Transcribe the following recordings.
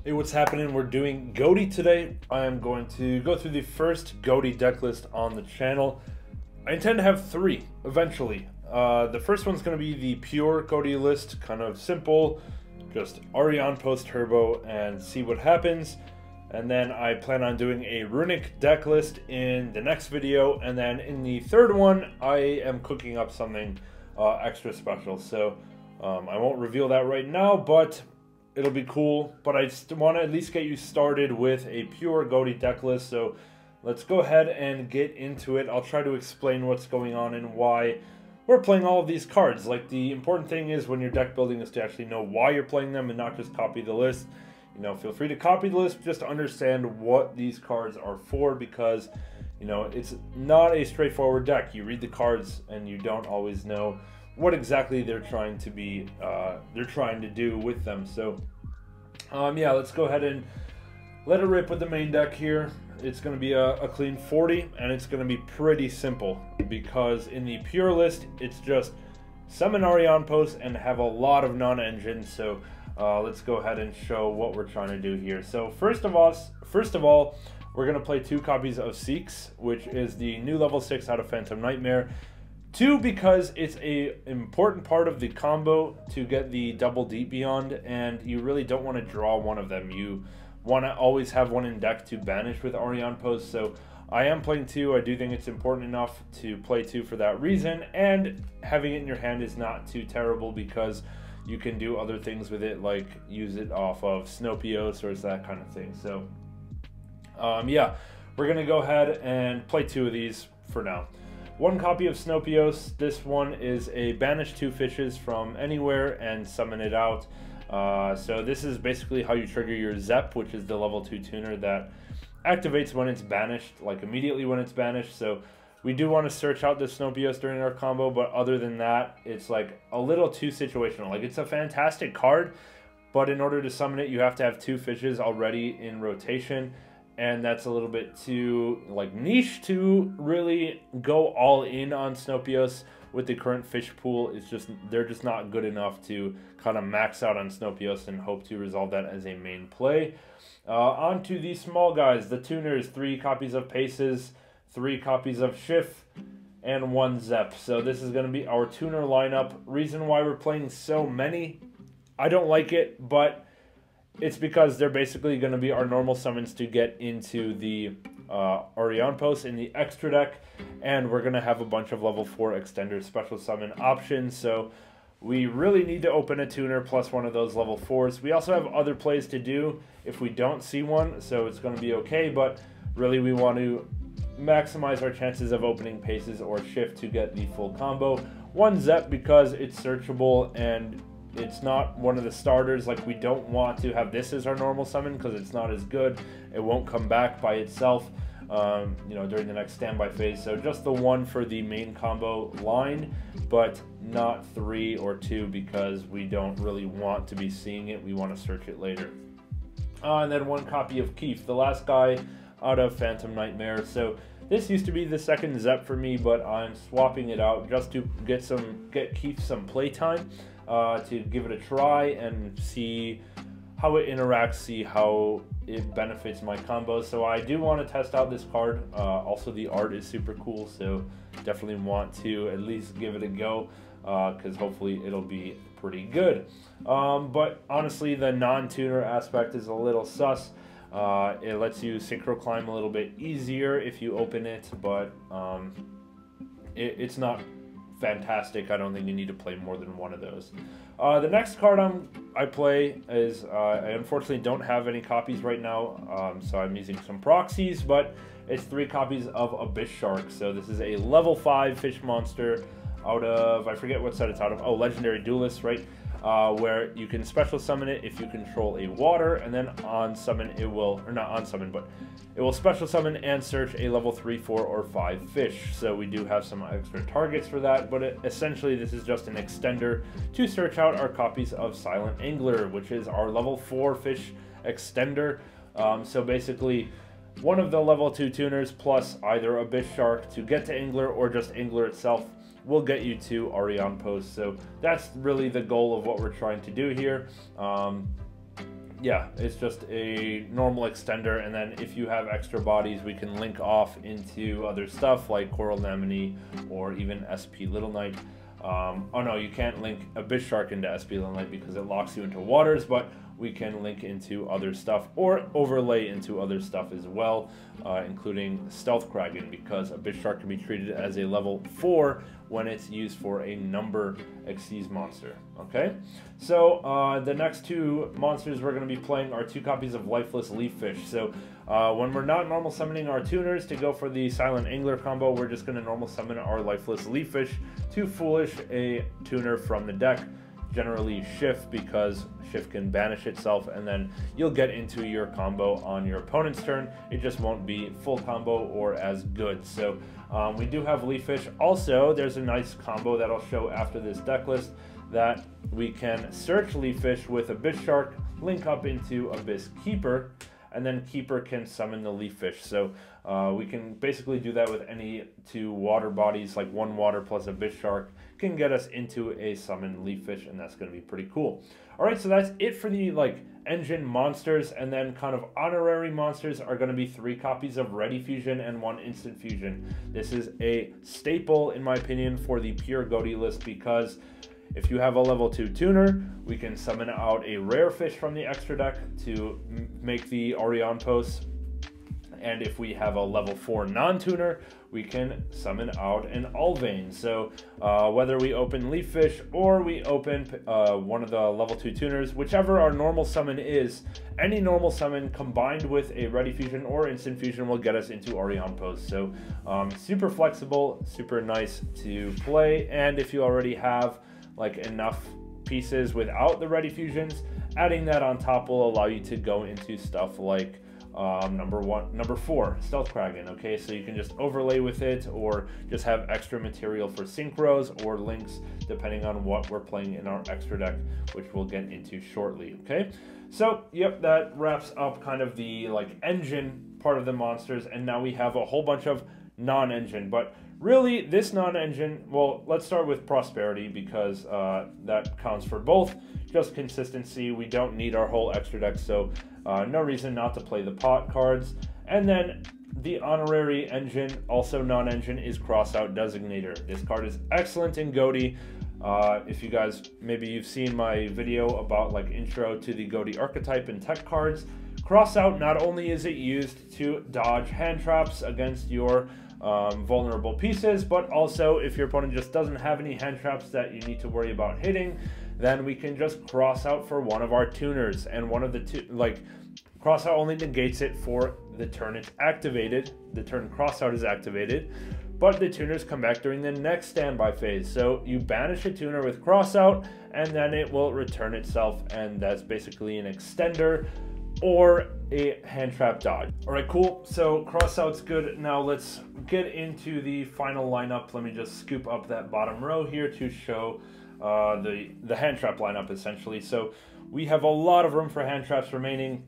Hey, what's happening? We're doing Ghoti today. I am going to go through the first Ghoti deck list on the channel. I intend to have three eventually. The first one's going to be the pure Ghoti list, kind of simple, just Arion post turbo and see what happens. And then I plan on doing a runic deck list in the next video. And then in the third one, I am cooking up something extra special. So I won't reveal that right now, but it'll be cool. But I just want to at least get you started with a pure Ghoti deck list. So let's go ahead and get into it. I'll try to explain what's going on and why we're playing all of these cards. Like, the important thing is when you're deck building is to actually know why you're playing them and not just copy the list. You know, feel free to copy the list just to understand what these cards are for, because, you know, it's not a straightforward deck. You read the cards and you don't always know what exactly they're trying to be, do with them. So, yeah, let's go ahead and let it rip with the main deck here. It's going to be a clean 40, and it's going to be pretty simple, because in the pure list, it's just summon Arion posts and have a lot of non-engines. So let's go ahead and show what we're trying to do here. So first of all, we're going to play 2 copies of Seeks, which is the new level 6 out of Phantom Nightmare. 2, because it's a important part of the combo to get the double deep beyond, and you really don't want to draw one of them. You want to always have one in deck to banish with Arion post. So I am playing 2. I do think it's important enough to play 2 for that reason, and having it in your hand is not too terrible because you can do other things with it, like use it off of Snopios or that kind of thing. So yeah, we're gonna go ahead and play 2 of these for now. 1 copy of Snopios. This one is a banish 2 fishes from anywhere and summon it out. So this is basically how you trigger your Zep, which is the level 2 tuner that activates when it's banished, like immediately when it's banished. So we do want to search out the Snopios during our combo, but other than that, it's like a little too situational. Like, it's a fantastic card, but in order to summon it, you have to have 2 fishes already in rotation, and that's a little bit too like niche to really go all in on Snopios. With the current fish pool, they're just not good enough to kind of max out on Snopios and hope to resolve that as a main play. On to the small guys, the tuners. 3 copies of Paces, 3 copies of Schiff, and 1 Zep. So this is going to be our tuner lineup. Reason why we're playing so many, I don't like it, but it's because they're basically going to be our normal summons to get into the Arion post in the extra deck, and we're going to have a bunch of level 4 extender special summon options. So we really need to open a tuner plus one of those level 4s. We also have other plays to do if we don't see one, so it's going to be okay, but really we want to maximize our chances of opening Paces or Shift to get the full combo. 1 Zep because it's searchable and it's not one of the starters. Like, we don't want to have this as our normal summon because it's not as good. It won't come back by itself, you know, during the next standby phase. So just the 1 for the main combo line, but not 3 or 2 because we don't really want to be seeing it. We want to search it later. And then 1 copy of Keef, the last guy out of Phantom Nightmare. So this used to be the second Zep for me, but I'm swapping it out just to get Keef some playtime. To give it a try and see how it interacts, see how it benefits my combos. So I do want to test out this card. Also, the art is super cool, so definitely want to at least give it a go, because hopefully it'll be pretty good. But honestly, the non-tuner aspect is a little sus. It lets you synchro climb a little bit easier if you open it, but it's not fantastic. I don't think you need to play more than 1 of those. The next card I play is, I unfortunately don't have any copies right now, so I'm using some proxies, but it's 3 copies of Abyss Shark. So this is a level 5 fish monster out of, I forget what set it's out of, oh, Legendary Duelist, right? Where you can special summon it if you control a water, and then on summon it will, or not on summon, but it will special summon and search a level 3, 4, or 5 fish. So we do have some extra targets for that, but essentially this is just an extender to search out our copies of Silent Angler, which is our level 4 fish extender. So basically, one of the level 2 tuners plus either Abyss Shark to get to Angler or just Angler itself will get you to Arion post. So that's really the goal of what we're trying to do here. yeah, it's just a normal extender, and then if you have extra bodies, we can link off into other stuff like Coral Anemone or even SP Little Knight. Oh no, you can't link a Bishark into SP Little Knight because it locks you into waters, but we can link into other stuff or overlay into other stuff as well, including Stealth Kraken, because a Bishark can be treated as a level 4 when it's used for a number Xyz monster. Okay, so the next two monsters we're going to be playing are 2 copies of Lifeless Leaffish. So when we're not normal summoning our tuners to go for the Silent Angler combo, we're just going to normal summon our Lifeless Leaffish to foolish a tuner from the deck. Generally Shift, because Shift can banish itself, and then you'll get into your combo on your opponent's turn. It just won't be full combo or as good. So we do have Leaffish. Also, there's a nice combo that I'll show after this deck list, that we can search Leaffish with Abyss Shark, link up into Abyss Keeper, and then Keeper can summon the Leaffish. So we can basically do that with any 2 water bodies, like 1 water plus Abyss Shark can get us into a summoned Leaffish, and that's going to be pretty cool. All right, so that's it for the engine monsters, and then kind of honorary monsters are going to be 3 copies of Ready Fusion and 1 Instant Fusion. This is a staple, in my opinion, for the pure Ghoti list, because if you have a level 2 tuner, we can summon out a rare fish from the extra deck to make the Orion post. And if we have a level 4 non-tuner, we can summon out an Ulvane. So whether we open Leaffish or we open one of the level 2 tuners, whichever our normal summon is, any normal summon combined with a Ready Fusion or Instant Fusion will get us into Orion post. So super flexible, super nice to play. And if you already have enough pieces without the Ready Fusions, adding that on top will allow you to go into stuff like number 4, Stealth Kraken. Okay, so you can just overlay with it, or just have extra material for synchros or links, depending on what we're playing in our extra deck, which we'll get into shortly. Okay, so yep, that wraps up kind of the engine part of the monsters, and now we have a whole bunch of non-engine. But really, this non-engine, well, let's start with Prosperity, because that counts for both. Just consistency, we don't need our whole extra deck, so no reason not to play the pot cards. And then the honorary engine, also non-engine, is Crossout Designator. This card is excellent in Ghoti. If you guys, maybe you've seen my video about intro to the Ghoti archetype and tech cards. Crossout, not only is it used to dodge hand traps against your vulnerable pieces, but also if your opponent just doesn't have any hand traps that you need to worry about hitting, then we can just cross out for one of our tuners, and one of the two, cross out only negates it for the turn it's activated, the turn cross out is activated, but the tuners come back during the next standby phase. So you banish a tuner with cross out, and then it will return itself, and that's basically an extender or a hand trap dodge. All right, cool. So crossout's good. Now let's get into the final lineup. Let me just scoop up that bottom row here to show the hand trap lineup, essentially. So we have a lot of room for hand traps remaining.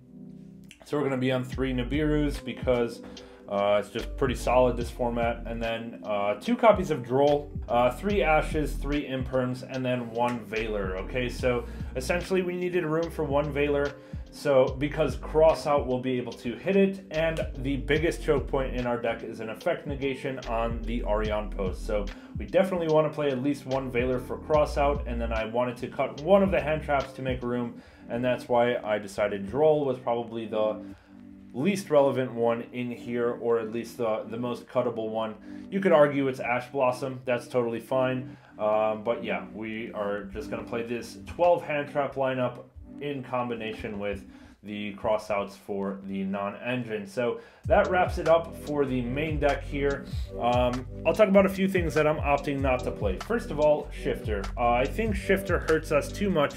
So we're going to be on 3 Nibirus, because it's just pretty solid, this format. And then 2 copies of Droll, 3 Ashes, 3 Imperms, and then 1 Veiler. Okay, so essentially we needed room for 1 Veiler. So because Crossout will be able to hit it, and the biggest choke point in our deck is an effect negation on the Orion post. So we definitely want to play at least 1 Veiler for Crossout, and then I wanted to cut one of the hand traps to make room, and that's why I decided Droll was probably the least relevant one in here, or at least the most cuttable one. You could argue it's Ash Blossom, that's totally fine, but yeah, we are just going to play this 12 hand trap lineup in combination with the crossouts for the non-engine. So that wraps it up for the main deck here. I'll talk about a few things that I'm opting not to play. First of all, Shifter. I think Shifter hurts us too much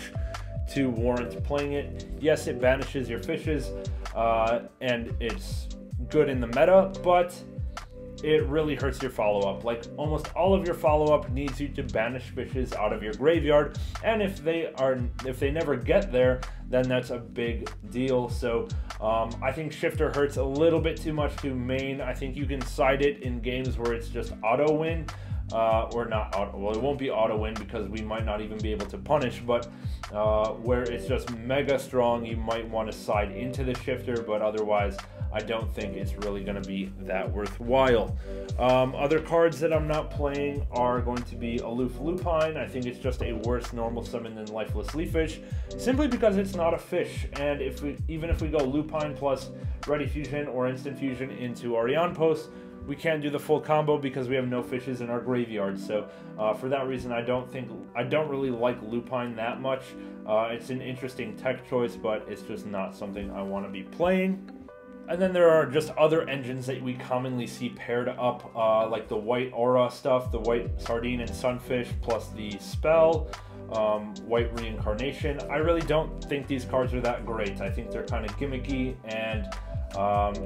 to warrant playing it. Yes, it banishes your fishes, and it's good in the meta, but it really hurts your follow-up. Almost all of your follow-up needs you to banish fishes out of your graveyard, and if they never get there, then that's a big deal. So I think Shifter hurts a little bit too much to main. I think you can side it in games where it's just auto win, or not auto, well, it won't be auto win because we might not even be able to punish, but where it's just mega strong, you might want to side into the shifter, but otherwise I don't think it's really going to be that worthwhile. Other cards that I'm not playing are going to be Aloof Lupine. I think it's just a worse normal summon than Lifeless Leafish, simply because it's not a fish, and even if we go Lupine plus Ready Fusion or Instant Fusion into Ariane Post, we can't do the full combo because we have no fishes in our graveyard. So for that reason, I don't really like Lupine that much. It's an interesting tech choice, but it's just not something I want to be playing. And then there are just other engines that we commonly see paired up, like the white aura stuff, the white sardine and sunfish, plus the spell, white reincarnation. I really don't think these cards are that great. I think they're kind of gimmicky, and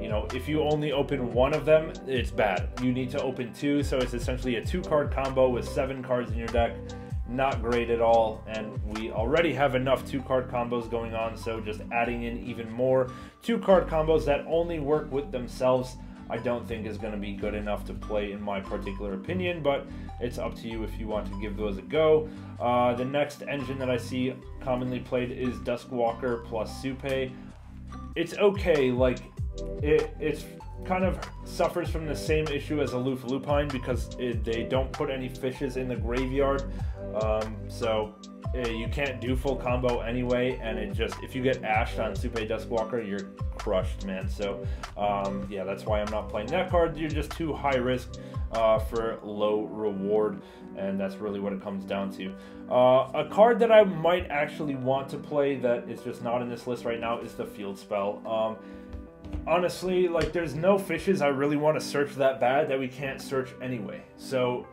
you know, if you only open one of them, it's bad. You need to open two, so it's essentially a 2-card combo with 7 cards in your deck. Not great at all, and we already have enough 2-card combos going on, so just adding in even more 2-card combos that only work with themselves, I don't think is going to be good enough to play in my particular opinion, but it's up to you if you want to give those a go. The next engine that I see commonly played is Duskwalker plus Supe. It's okay, like, it's kind of suffers from the same issue as Aloof Lupine because they don't put any fishes in the graveyard, so you can't do full combo anyway, and it just, if you get ashed on Supe Duskwalker, you're crushed, man. So yeah, that's why I'm not playing that card. You're just too high risk for low reward, and that's really what it comes down to. A card that I might actually want to play that is just not in this list right now is the Field Spell. Honestly, like, there's no fishes I really want to search that bad that we can't search anyway. So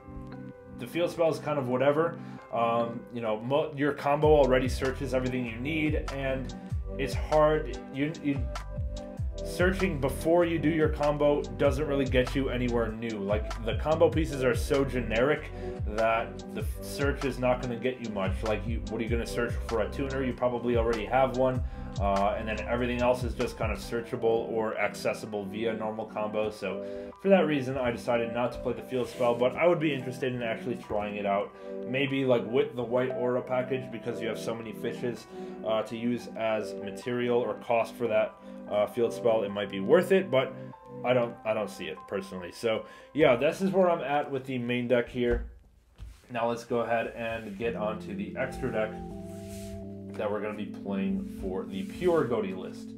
the Field Spell is kind of whatever. You know, your combo already searches everything you need, and it's hard. Searching before you do your combo doesn't really get you anywhere new. Like, the combo pieces are so generic that the search is not going to get you much. Like, what are you going to search for? A tuner? You probably already have one. And then everything else is just kind of searchable or accessible via normal combo. So for that reason, I decided not to play the Field Spell, but I would be interested in actually trying it out. Maybe like with the white aura package, because you have so many fishes to use as material or cost for that Field Spell, it might be worth it, but I don't see it personally. So yeah, this is where I'm at with the main deck here. Now let's go ahead and get onto the extra deck that we're going to be playing for the pure Ghoti list.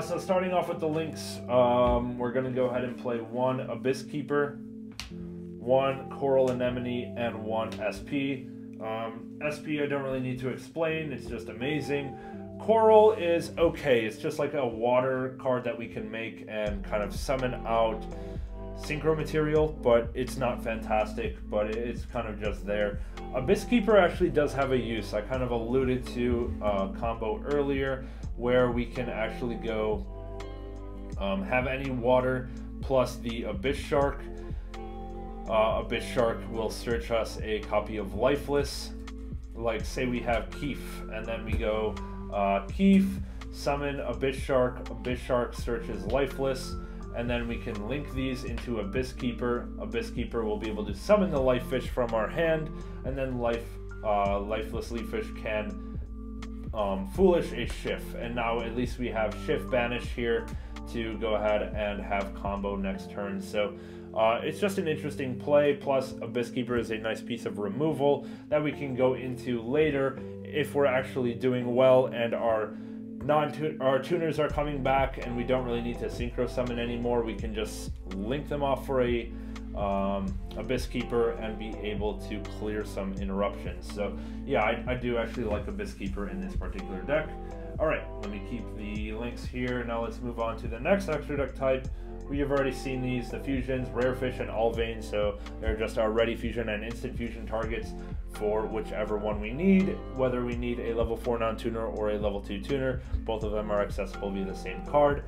So starting off with the links, we're going to go ahead and play 1 Abyss Keeper, 1 Coral Anemone, and 1 SP. SP I don't really need to explain, it's just amazing. Coral is okay, it's just like a water card that we can make and kind of summon out synchro material, but it's not fantastic, but it's kind of just there. Abyss Keeper actually does have a use. I kind of alluded to a combo earlier where we can actually go have any water plus the Abyss Shark. Abyss Shark will search us a copy of Lifeless. Like, say we have Keef, and then we go Keef, summon Abyss Shark searches Lifeless, and then we can link these into Abyss Keeper. Abyss Keeper will be able to summon the life fish from our hand, and then Lifeless Leafish can Foolish a Shift. And now at least we have Shift Banish here to go ahead and have combo next turn. So it's just an interesting play, plus Abyss Keeper is a nice piece of removal that we can go into later if we're actually doing well and our tuners are coming back and we don't really need to synchro summon anymore. We can just link them off for a Abyss Keeper and be able to clear some interruptions. So yeah, I do actually like Abyss Keeper in this particular deck. Alright, let me keep the links here. Now let's move on to the next extra deck type. We have already seen these, the fusions, Rare Fish and Alvain, so they're just our ready fusion and instant fusion targets for whichever one we need, whether we need a level 4 non-tuner or a level 2 tuner. Both of them are accessible via the same card.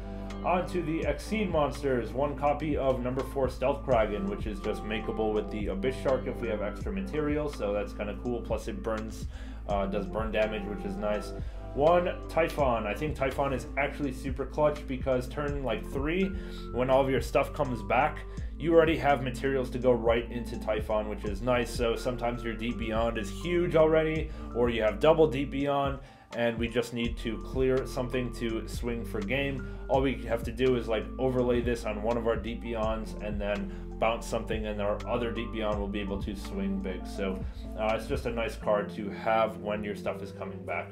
On to the Exceed monsters, 1 copy of number 4 Stealth Kraken, which is just makeable with the Abyss Shark if we have extra material, so that's kind of cool, plus it burns, does burn damage, which is nice. 1 Typhon. I think Typhon is actually super clutch because turn like 3, when all of your stuff comes back, you already have materials to go right into Typhon, which is nice. So sometimes your Deep Beyond is huge already, or you have double Deep Beyond, and we just need to clear something to swing for game. All we have to do is like overlay this on one of our Deep Beyonds and then bounce something, and our other Deep Beyond will be able to swing big. So it's just a nice card to have when your stuff is coming back.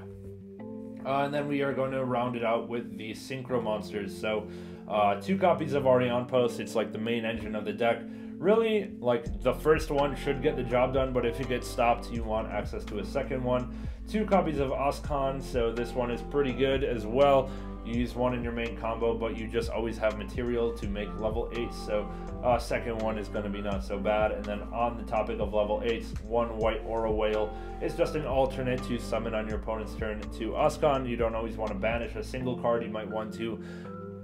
And then we are going to round it out with the Synchro monsters. So 2 copies of Arion Post. It's like the main engine of the deck. Really, like, the first one should get the job done, but if it gets stopped, you want access to a second one. 2 copies of Oskan, so this one is pretty good as well. You use one in your main combo, but you just always have material to make level 8, so second one is going to be not so bad. And then on the topic of level 8s, 1 white Aura Whale is just an alternate to summon on your opponent's turn to Oskan. You don't always want to banish a single card, you might want to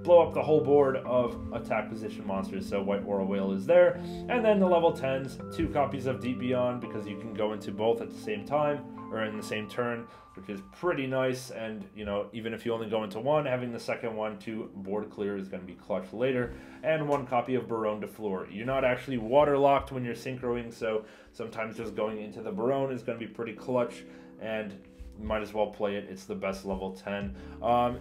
blow up the whole board of attack position monsters, so white Aura Whale is there. And then the level 10s, 2 copies of Deep Beyond, because you can go into both at the same time, or in the same turn, which is pretty nice. And, you know, even if you only go into one, having the second one to board clear is going to be clutch later. And 1 copy of Baronne de Fleur. You're not actually waterlocked when you're synchroing, so sometimes just going into the Baronne is going to be pretty clutch, and might as well play it. It's the best level 10.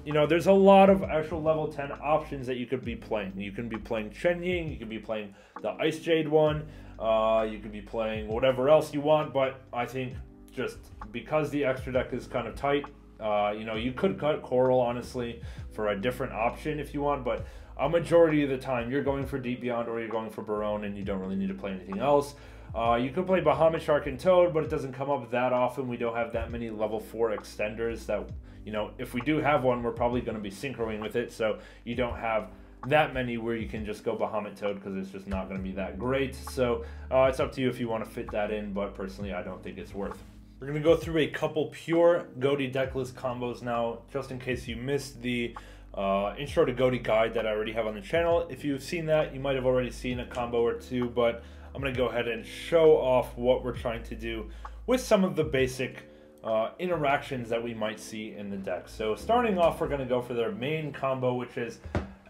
You know, there's a lot of actual level 10 options that you could be playing. You can be playing Chen Ying, you could be playing the Ice Jade one, you could be playing whatever else you want, but I think just because the extra deck is kind of tight, you know, you could cut Coral, honestly, for a different option if you want, but a majority of the time you're going for Deep Beyond or you're going for Baronne, and you don't really need to play anything else. You could play Bahamut Shark and Toad, but it doesn't come up that often. We don't have that many level 4 extenders that, you know, if we do have one, we're probably going to be synchroing with it, so you don't have that many where you can just go Bahamut Toad, because it's just not going to be that great. So it's up to you if you want to fit that in, but personally I don't think it's worth. We're going to go through a couple pure Ghoti decklist combos now, just in case you missed the intro to Ghoti guide that I already have on the channel. If you've seen that, you might have already seen a combo or two, but I'm going to go ahead and show off what we're trying to do with some of the basic interactions that we might see in the deck. So starting off, we're going to go for their main combo, which is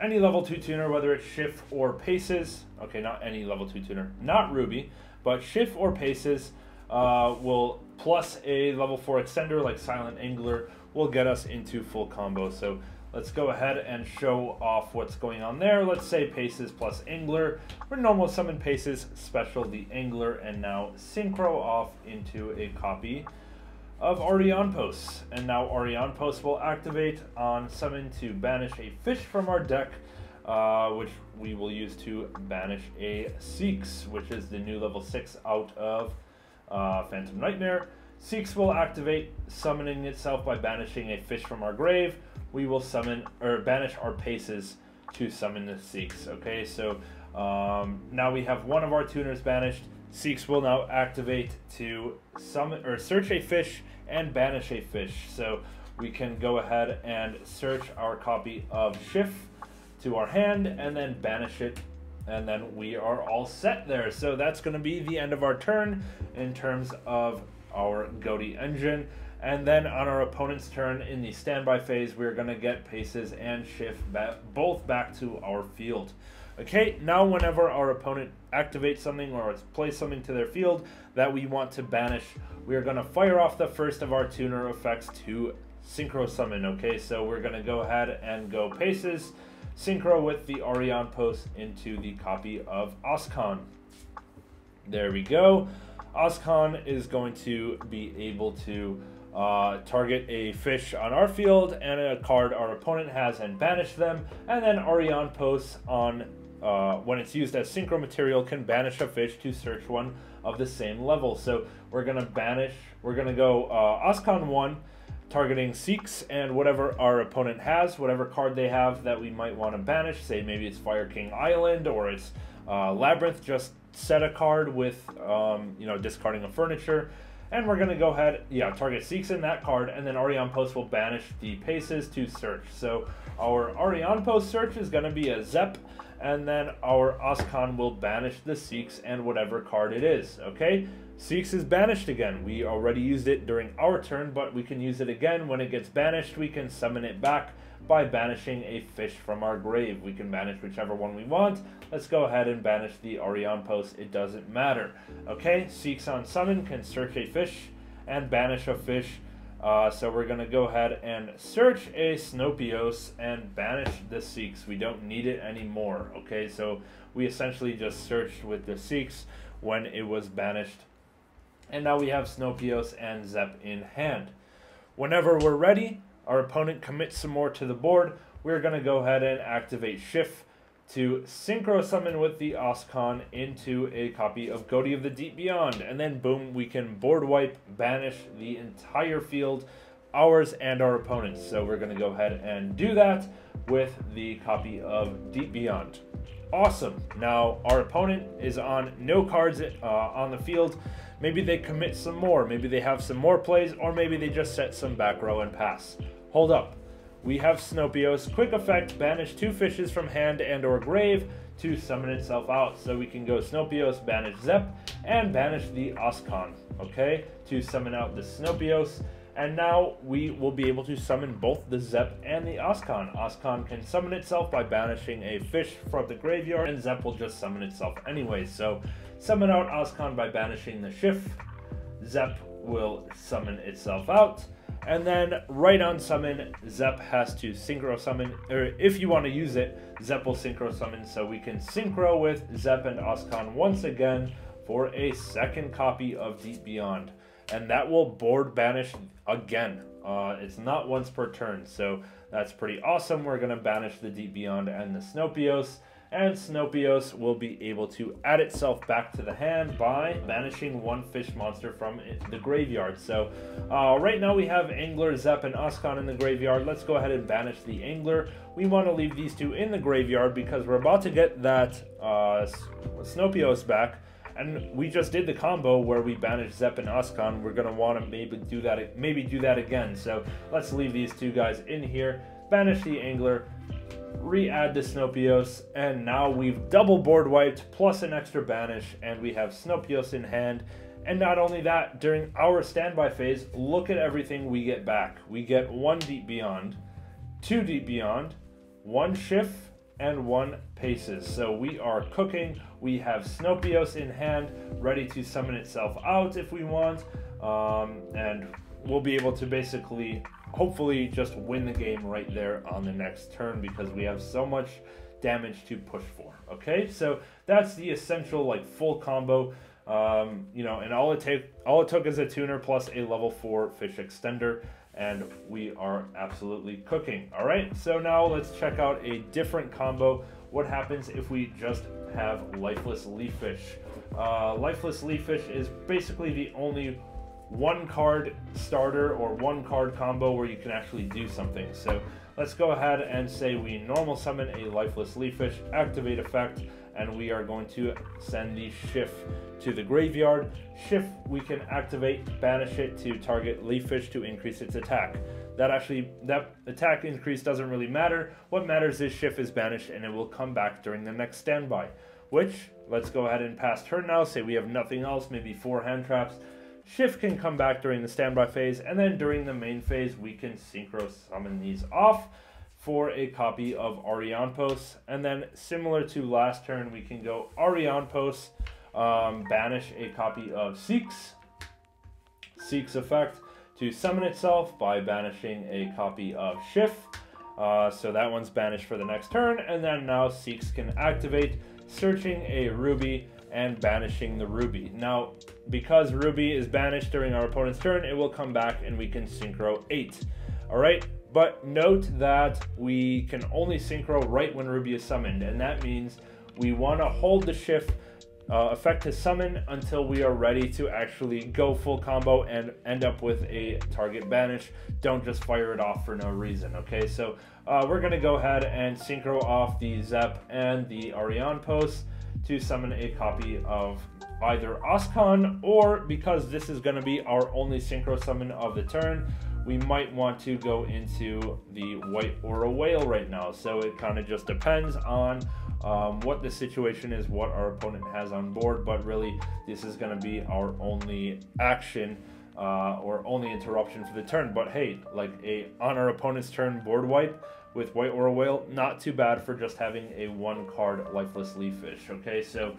any level 2 tuner, whether it's Shift or Paces. Okay, not any level 2 tuner, not Ruby, but Shift or Paces will plus a level 4 extender like Silent Angler will get us into full combo. So let's go ahead and show off what's going on there. Let's say Paces plus Angler. We're normal summon Paces, special the Angler, and now synchro off into a copy of Arion Post. And now Arion Post will activate on summon to banish a fish from our deck, which we will use to banish a Seeks, which is the new level 6 out of Phantom Nightmare. Seeks will activate, summoning itself by banishing a fish from our grave. We will summon or banish our Paces to summon the Seeks. Okay, so now we have one of our tuners banished. Seeks will now activate to summon or search a fish and banish a fish. So we can go ahead and search our copy of Shift to our hand and then banish it, and then we are all set there. So that's going to be the end of our turn in terms of our Ghoti engine. And then on our opponent's turn in the standby phase, we're going to get Paces and Shift both back to our field. Okay, now whenever our opponent activates something or plays something to their field that we want to banish, we are going to fire off the first of our tuner effects to synchro summon. Okay, so we're going to go ahead and go Paces, synchro with the Arion Post into the copy of Oskan. There we go. Oskan is going to be able to target a fish on our field and a card our opponent has and banish them, and then Arion Post on when it's used as synchro material can banish a fish to search one of the same level. So we're gonna go Oskan 1, targeting Seeks and whatever our opponent has, whatever card they have that we might want to banish. Say maybe it's Fire King Island or it's Labyrinth. Just set a card with you know, discarding a furniture. And we're going to go ahead, target Seeks in that card, and then Arion Post will banish the Paces to search. So our Arion Post search is going to be a Zep, and then our Oskan will banish the Seeks and whatever card it is, okay? Seeks is banished again. We already used it during our turn, but we can use it again. When it gets banished, we can summon it back by banishing a fish from our grave. We can banish whichever one we want. Let's go ahead and banish the Orion Post. It doesn't matter. Okay, Seeks on summon can search a fish and banish a fish. So we're going to go ahead and search a Snopios and banish the Seeks. We don't need it anymore. Okay, so we essentially just searched with the Seeks when it was banished. And now we have Snopios and Zep in hand. Whenever we're ready, our opponent commits some more to the board, we're going to go ahead and activate Shift to synchro summon with the Oscon into a copy of Ghoti of the Deep Beyond. And then boom, we can board wipe, banish the entire field, ours and our opponent's. So we're going to go ahead and do that with the copy of Deep Beyond. Awesome. Now our opponent is on no cards on the field. Maybe they commit some more. Maybe they have some more plays, or maybe they just set some back row and pass. Hold up. We have Snopios. Quick effect, banish 2 fishes from hand and or grave to summon itself out. So we can go Snopios, banish Zep, and banish the Oscon, okay, to summon out the Snopios. And now we will be able to summon both the Zep and the Oscon. Oscon can summon itself by banishing a fish from the graveyard, and Zep will just summon itself anyway. So summon out Oscon by banishing the Shift. Zep will summon itself out. And then right on summon, Zep has to synchro summon, or if you want to use it, Zep will synchro summon. So we can synchro with Zep and Oscon once again for a second copy of Deep Beyond. And that will board banish again. It's not once per turn, so that's pretty awesome. We're going to banish the Deep Beyond and the Snopios. And Snopios will be able to add itself back to the hand by banishing 1 fish monster from the graveyard. So right now we have Angler, Zep, and Oscon in the graveyard. Let's go ahead and banish the Angler. We want to leave these 2 in the graveyard because we're about to get that Snopios back. And we just did the combo where we banished Zep and Oscon. We're going to want to maybe do that again. So let's leave these 2 guys in here. Banish the Angler. Re-add the Snopios, and now we've double board wiped plus an extra banish, and we have Snopios in hand. And not only that, during our standby phase, look at everything we get back. We get 1 Deep Beyond, 2 Deep Beyond, 1 Shift, and 1 Paces. So we are cooking. We have Snopios in hand, ready to summon itself out if we want, and we'll be able to basically hopefully just win the game right there on the next turn because we have so much damage to push for. Okay, so that's the essential like full combo. You know, and all it took is a tuner plus a level 4 fish extender, and we are absolutely cooking. All right, so now let's check out a different combo. What happens if we just have Lifeless Leaf Fish? Lifeless Leaf Fish is basically the only 1-card starter or 1-card combo where you can actually do something. So let's go ahead and say we normal summon a Lifeless Leaf Fish, activate effect, and we are going to send the Shift to the graveyard. Shift we can activate, banish it to target Leaf Fish to increase its attack. That attack increase doesn't really matter. What matters is Shift is banished and it will come back during the next standby. Which, let's go ahead and pass turn now. Say we have nothing else, maybe 4 hand traps. Shift can come back during the standby phase, and then during the main phase, we can synchro summon these off for a copy of Orion Post. And then, similar to last turn, we can go Orion Post, banish a copy of Seeks effect to summon itself by banishing a copy of Shift. So that one's banished for the next turn, and then now Seeks can activate, searching a Ruby and banishing the Ruby. Now, because Ruby is banished during our opponent's turn, it will come back and we can synchro 8. Alright, but note that we can only synchro right when Ruby is summoned, and that means we want to hold the Shift effect to summon until we are ready to actually go full combo and end up with a target banish. Don't just fire it off for no reason, okay? So we're going to go ahead and synchro off the Zep and the Orion Post to summon a copy of either Oscon, or because this is going to be our only synchro summon of the turn, we might want to go into the white or a whale right now. So it kind of just depends on what the situation is, what our opponent has on board, but really this is going to be our only action or only interruption for the turn. But hey, like on our opponent's turn board wipe with white or a whale, not too bad for just having a 1-card lifeless leaf fish. Okay, so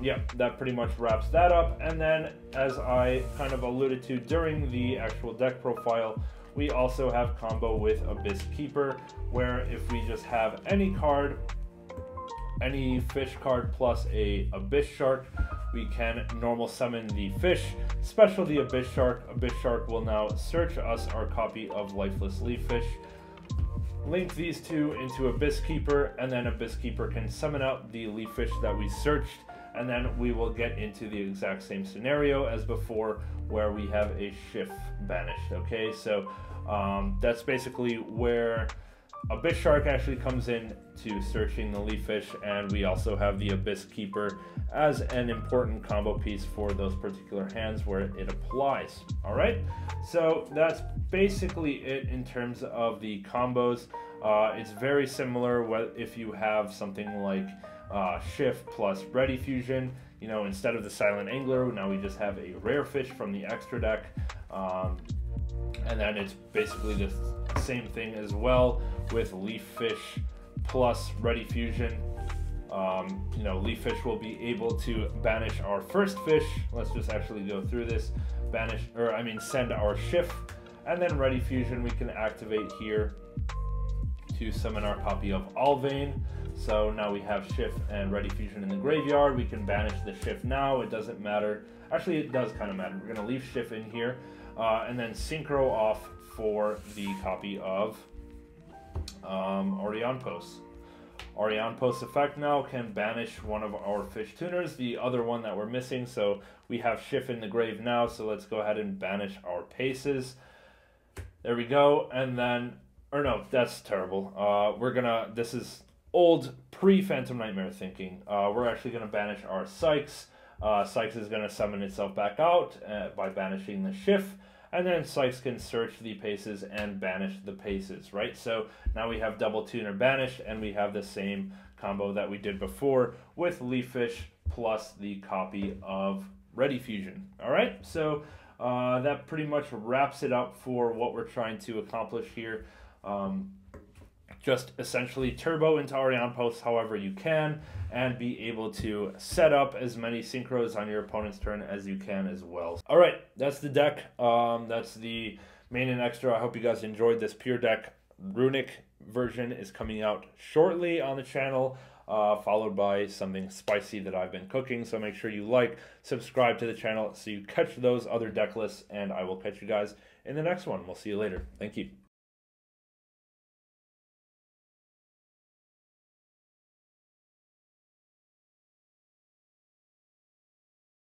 yeah, that pretty much wraps that up. And then, as I kind of alluded to during the actual deck profile, we also have combo with Abyss Keeper, where if we just have any card, any fish card plus a Abyss Shark, we can normal summon the fish, special the Abyss Shark. Abyss Shark will now search us our copy of lifeless leaf fish, link these two into Abyss Keeper, and then Abyss Keeper can summon out the leaf fish that we searched, and then we will get into the exact same scenario as before where we have a Shift banished. Okay, so that's basically where Abyss Shark actually comes in to searching the leaf fish, and we also have the Abyss Keeper as an important combo piece for those particular hands where it applies. All right, so that's basically it in terms of the combos. It's very similar if you have something like Shift plus Ready Fusion. You know, instead of the Silent Angler, now we just have a rare fish from the extra deck. And then it's basically the same thing as well with Leaf Fish plus Ready Fusion. You know, Leaf Fish will be able to banish our first fish. Let's just actually go through this. Send our Shift, and then Ready Fusion we can activate here to summon our copy of Alvain. So now we have Shift and Ready Fusion in the graveyard. We can banish the Shift now. It doesn't matter. Actually, it does kind of matter. We're going to leave Shift in here and then synchro off for the copy of Orion Post. Orion Post effect now can banish one of our fish tuners, the other one that we're missing. So we have Shift in the grave now. So let's go ahead and banish our Paces. There we go. And then, or no, that's terrible. This is old pre-Phantom Nightmare thinking. We're actually going to banish our Sykes. Sykes is going to summon itself back out by banishing the Shift, and then Sykes can search the Paces and banish the Paces, right? So now we have double tuner banished, and we have the same combo that we did before with Leaf Fish plus the copy of Ready Fusion. All right, so that pretty much wraps it up for what we're trying to accomplish here. Just essentially turbo into Orion Post however you can, and be able to set up as many synchros on your opponent's turn as you can as well. All right, that's the deck. That's the main and extra. I hope you guys enjoyed this pure deck. Runic version is coming out shortly on the channel, followed by something spicy that I've been cooking. So make sure you like, subscribe to the channel so you catch those other deck lists, and I will catch you guys in the next one. We'll see you later. Thank you.